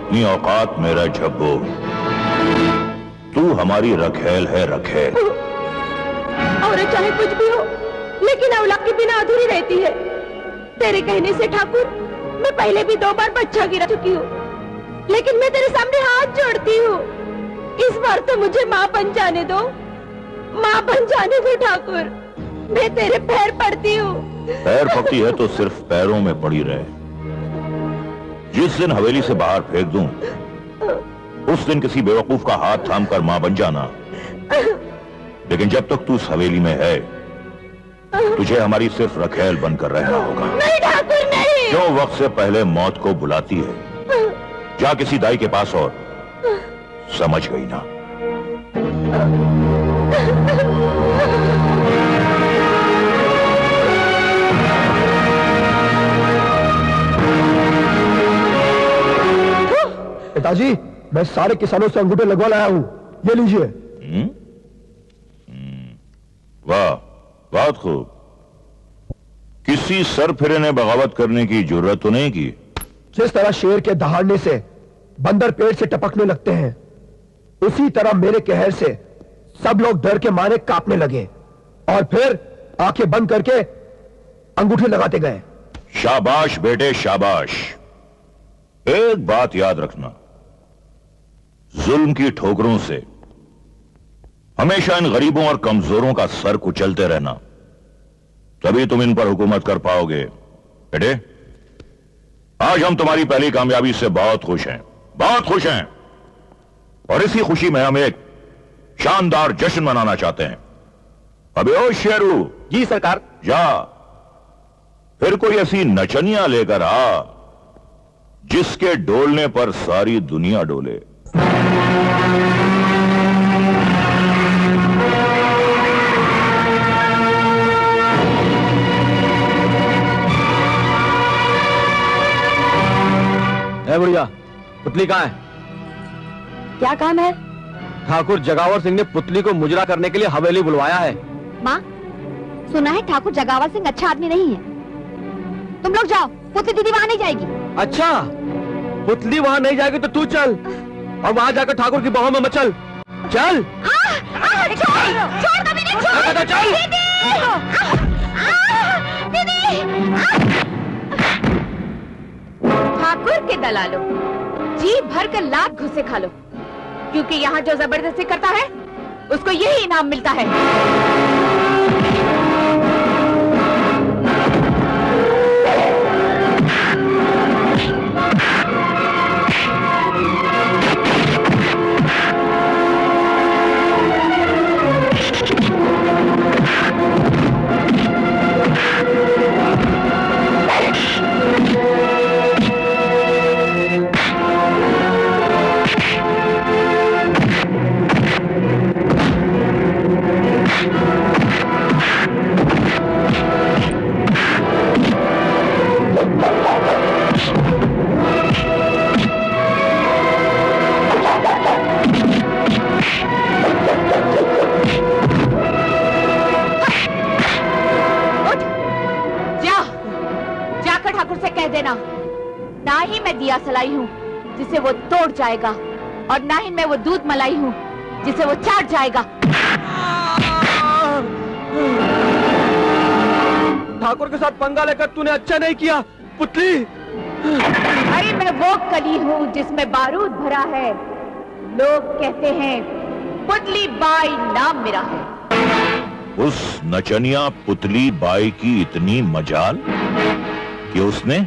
अपनी औकात मेरा झब्बो। तू हमारी रखेल है, रखेल। और चाहे कुछ भी हो, लेकिन औलाद के बिना अधूरी रहती है। तेरे कहने से ठाकुर, मैं पहले भी 2 बार बच्चा गिरा चुकी हूँ, लेकिन मैं तेरे सामने हाथ जोड़ती हूँ, इस बार तो मुझे माँ बन जाने दो, माँ बन जाने दो ठाकुर। मैं तेरे पैर पड़ती हूँ। पैर पकती है तो सिर्फ पैरों में पड़ी रहे। जिस दिन हवेली से बाहर फेंक दूं, उस दिन किसी बेवकूफ का हाथ थामकर मां बन जाना। लेकिन जब तक तू इस हवेली में है, तुझे हमारी सिर्फ रखेल बनकर रहना होगा। नहीं ठाकुर नहीं। जो वक्त से पहले मौत को बुलाती है, जा किसी दाई के पास और समझ गई ना। पिताजी, मैं सारे किसानों से अंगूठे लगवा लाया हूं, ये लीजिए। वाह, बहुत खूब। किसी सरफिरे ने बगावत करने की जुर्रत तो नहीं की? जिस तरह शेर के दहाड़ने से बंदर पेड़ से टपकने लगते हैं, उसी तरह मेरे कहर से सब लोग डर के मारे कांपने लगे और फिर आंखें बंद करके अंगूठे लगाते गए। शाबाश बेटे, शाबाश। एक बात याद रखना, जुल्म की ठोकरों से हमेशा इन गरीबों और कमजोरों का सर कुचलते रहना, तभी तुम इन पर हुकूमत कर पाओगे। बेटे, आज हम तुम्हारी पहली कामयाबी से बहुत खुश हैं, बहुत खुश हैं, और इसी खुशी में हम एक शानदार जश्न मनाना चाहते हैं। अबे ओ शेरू। जी सरकार। जा फिर कोई ऐसी नचनिया लेकर आ जिसके डोलने पर सारी दुनिया डोले। बुढ़िया, पुतली कहाँ है? क्या काम है? ठाकुर जगावर सिंह ने पुतली को मुजरा करने के लिए हवेली बुलवाया है। माँ, सुना है ठाकुर जगावर सिंह अच्छा आदमी नहीं है। तुम लोग जाओ, पुतली दीदी वहाँ नहीं जाएगी। अच्छा, पुतली वहाँ नहीं जाएगी तो तू चल और वहाँ जाकर ठाकुर की बाहों में मचल। चल। छोड़ कभी नहीं, छोड़। चल। दीदी। ठाकुर के दलालो, जी भर कर लात घुसे खा लो, क्योंकि यहाँ जो जबरदस्ती करता है उसको यही इनाम मिलता है। ना ही मैं दिया सलाई हूँ जिसे वो तोड़ जाएगा, और ना ही मैं वो दूध मलाई हूँ जिसे वो चाट जाएगा। ठाकुर के साथ पंगा लेकर तूने अच्छा नहीं किया पुतली। भाई मैं वो कली हूँ जिसमें बारूद भरा है। लोग कहते हैं पुतली बाई नाम मेरा है। उस नचनिया पुतली बाई की इतनी मजाल कि उसने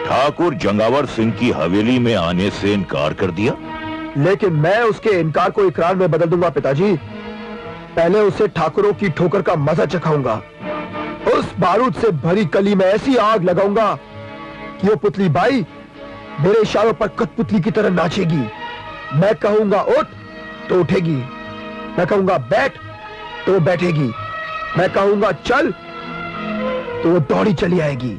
ठाकुर जंगावर सिंह की हवेली में आने से इनकार कर दिया। लेकिन मैं उसके इनकार को इकरार में बदल दूंगा पिताजी। पहले उसे ठाकुरों की ठोकर का मजा चखाऊंगा। उस बारूद से भरी कली में ऐसी आग लगाऊंगा कि वो पुतली बाई मेरे इशारों पर कठपुतली की तरह नाचेगी। मैं कहूंगा उठ तो उठेगी, मैं कहूंगा बैठ तो वो बैठेगी, मैं कहूंगा चल तो वो दौड़ी चली आएगी।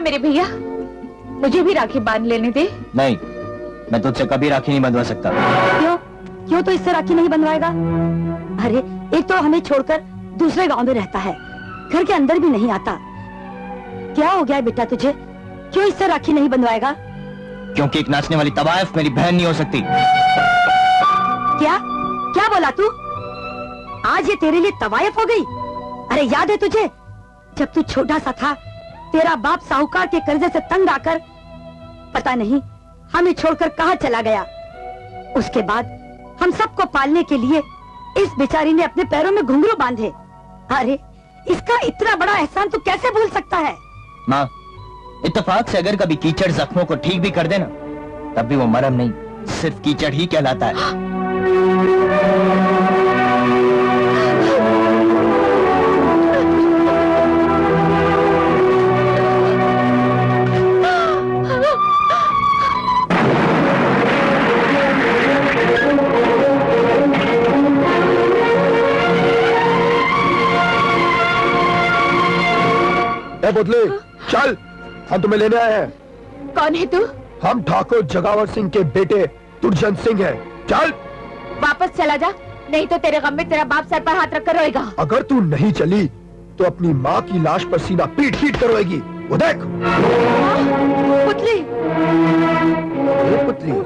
मेरे भैया, मुझे भी राखी बांध लेने दे। नहीं, मैं तुझसे कभी राखी नहीं बंधवा सकता। क्यों? क्यों तो इससे राखी नहीं बंधवाएगा? अरे एक तो हमें छोड़कर दूसरे गांव में रहता है, घर के अंदर भी नहीं आता। क्या हो गया है बेटा तुझे? क्यों इससे राखी नहीं बंधवाएगा? क्योंकि एक नाचने वाली तवायफ मेरी बहन नहीं हो सकती। क्या क्या बोला तू? आज ये तेरे लिए तवायफ हो गई? अरे याद है तुझे, जब तू छोटा सा था, तेरा बाप साहूकार के कर्जे से तंग आकर पता नहीं हमें छोड़कर कहां चला गया। उसके बाद हम सबको पालने के लिए इस बेचारी ने अपने पैरों में घुंघरू बांधे। अरे इसका इतना बड़ा एहसान तू कैसे भूल सकता है? माँ, इत्तेफाक से अगर कभी कीचड़ जख्मों को ठीक भी कर देना, तब भी वो मरहम नहीं, सिर्फ कीचड़ ही कहलाता है। बदले चल, हम तुम्हें लेने आए हैं। कौन है तू? हम ठाकुर जगावर सिंह के बेटे दुर्जन सिंह हैं। चल वापस चला जा, नहीं तो तेरे गम में तेरा बाप सर पर हाथ रखकर रोएगा। अगर तू नहीं चली तो अपनी माँ की लाश पर सीना पीट पीट कर रोएगी। वो देख। पुतली, पुतली,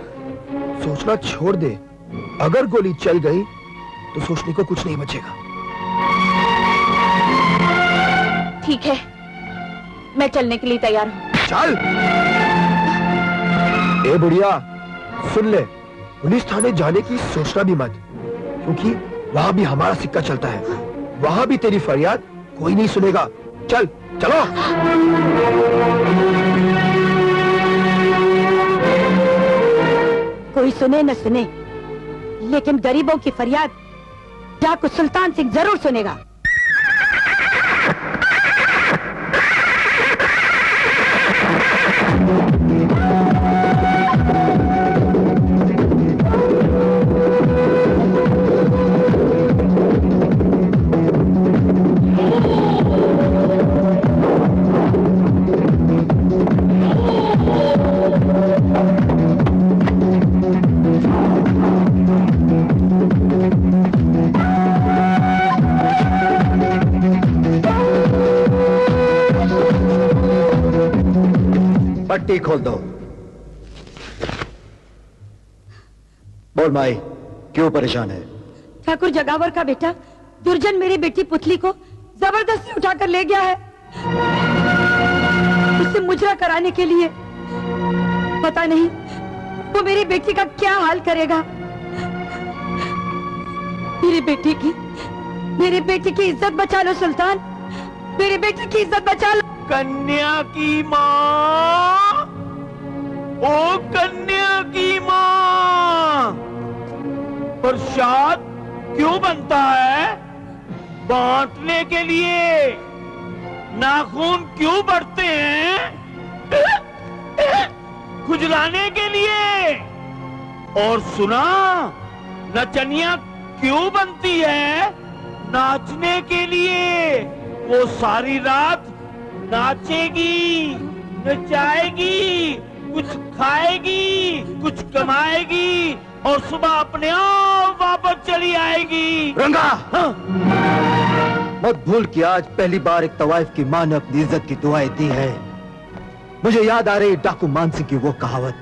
सोचना छोड़ दे। अगर गोली चल गई तो सोचने को कुछ नहीं बचेगा। ठीक है, मैं चलने के लिए तैयार हूँ। चल। ए बुढ़िया, सुन ले, पुलिस थाने जाने की सोचना भी मत, क्योंकि वहां भी हमारा सिक्का चलता है। वहां भी तेरी फरियाद कोई नहीं सुनेगा। चल चलो। कोई सुने न सुने, लेकिन गरीबों की फरियाद डाकू सुल्तान सिंह जरूर सुनेगा। पट्टी खोल दो। बोल माई, क्यों परेशान है? ठाकुर जगावर का बेटा दुर्जन मेरी बेटी पुतली को जबरदस्ती उठाकर ले गया है, उससे मुजरा कराने के लिए। पता नहीं वो मेरी बेटी का क्या हाल करेगा। मेरी बेटी की इज्जत बचा लो सुल्तान, मेरी बेटी की इज्जत बचा लो। कन्या की माँ, ओ कन्या की माँ, प्रसाद क्यों बनता है? बांटने के लिए। नाखून क्यों बढ़ते हैं? खुजलाने के लिए। और सुना, नचनिया क्यों बनती है? नाचने के लिए। वो सारी रात नाचेगी, नचाएगी, कुछ खाएगी, कुछ कमाएगी और सुबह अपने आप वापस चली आएगी। रंगा, हाँ? मत भूल कि आज पहली बार एक तवाइफ की मां ने अपनी इज्जत की दुआएं दी है। मुझे याद आ रही डाकू मानसिंह की वो कहावत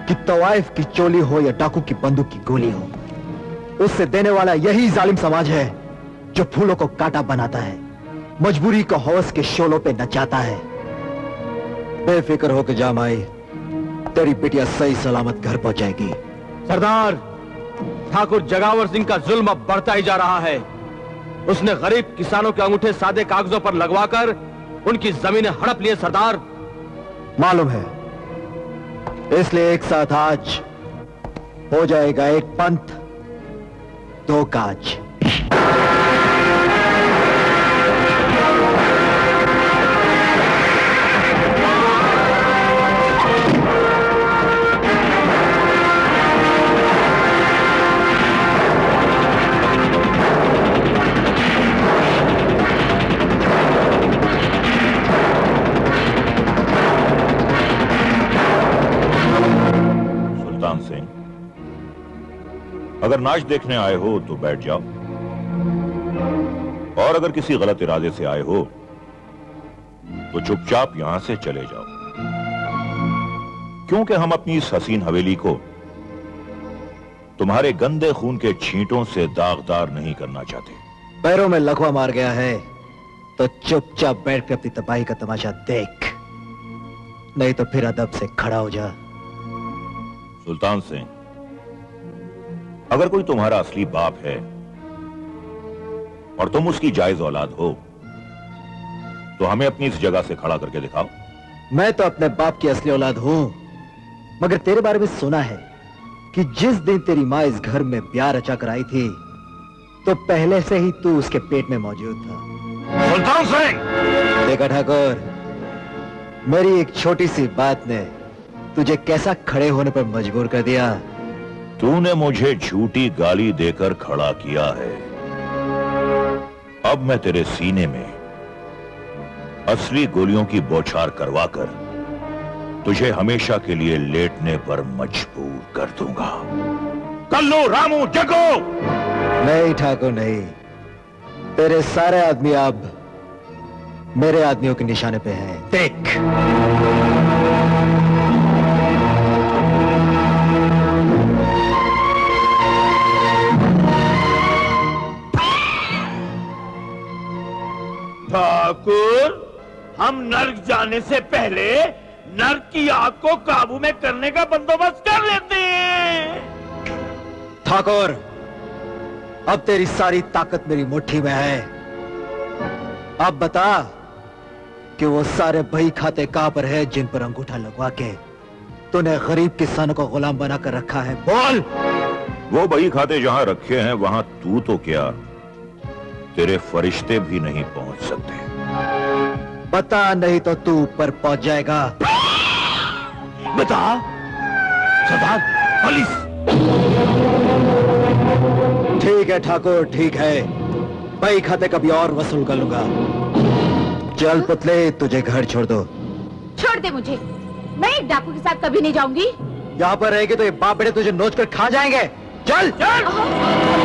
कि तवाइफ की चोली हो या डाकू की बंदूक की गोली हो, उससे देने वाला यही जालिम समाज है जो फूलों को कांटा बनाता है, मजबूरी को हौस के शोलों पे नचाता है। बेफिक्र होकर जा माई, तेरी बिटिया सही सलामत घर पहुंचाएगी। सरदार, ठाकुर जगावर सिंह का जुल्म अब बढ़ता ही जा रहा है। उसने गरीब किसानों के अंगूठे सादे कागजों पर लगवाकर उनकी जमीनें हड़प लिए। सरदार, मालूम है, इसलिए एक साथ आज हो जाएगा एक पंथ दो काज। अगर नाच देखने आए हो तो बैठ जाओ, और अगर किसी गलत इरादे से आए हो तो चुपचाप यहां से चले जाओ, क्योंकि हम अपनी इस हसीन हवेली को तुम्हारे गंदे खून के छींटों से दागदार नहीं करना चाहते। पैरों में लकवा मार गया है तो चुपचाप बैठ के अपनी तबाही का तमाशा देख, नहीं तो फिर अदब से खड़ा हो जा। सुल्तान सिंह, अगर कोई तुम्हारा असली बाप है और तुम उसकी जायज औलाद हो तो हमें अपनी इस जगह से खड़ा करके दिखाओ। मैं तो अपने बाप की असली औलाद हूं, मगर तेरे बारे में सुना है कि जिस दिन तेरी माँ इस घर में ब्याह रचा कर आई थी तो पहले से ही तू उसके पेट में मौजूद था। सुल्तान सिंह! देखा ठाकुर, मेरी एक छोटी सी बात ने तुझे कैसा खड़े होने पर मजबूर कर दिया। तूने मुझे झूठी गाली देकर खड़ा किया है, अब मैं तेरे सीने में असली गोलियों की बौछार करवाकर तुझे हमेशा के लिए लेटने पर मजबूर कर दूंगा। कल्लू, रामू, जगो! नहीं ठाकुर नहीं, तेरे सारे आदमी अब मेरे आदमियों के निशाने पे हैं। देख, ठाकुर, हम नर्क जाने से पहले नर्क की आग को काबू में करने का बंदोबस्त कर लेते हैं। ठाकुर, अब तेरी सारी ताकत मेरी मुट्ठी में है। अब बता कि वो सारे बही खाते कहां पर है जिन पर अंगूठा लगवा के तूने गरीब किसानों को गुलाम बनाकर रखा है। बोल। वो बही खाते जहां रखे हैं वहां तू तो क्या, तेरे फरिश्ते भी नहीं पहुंच सकते। बता, नहीं तो तू ऊपर पहुंच जाएगा। बता। सरदार, पुलिस। ठीक है ठाकुर, ठीक है, बही खाते कभी और वसूल कर लूंगा। चल पुतले, तुझे घर छोड़ दो। छोड़ दे मुझे, मैं एक डाकू के साथ कभी नहीं जाऊंगी। यहाँ पर रहेगी तो ये बाप बेटे तुझे नोच कर खा जाएंगे। चल चल।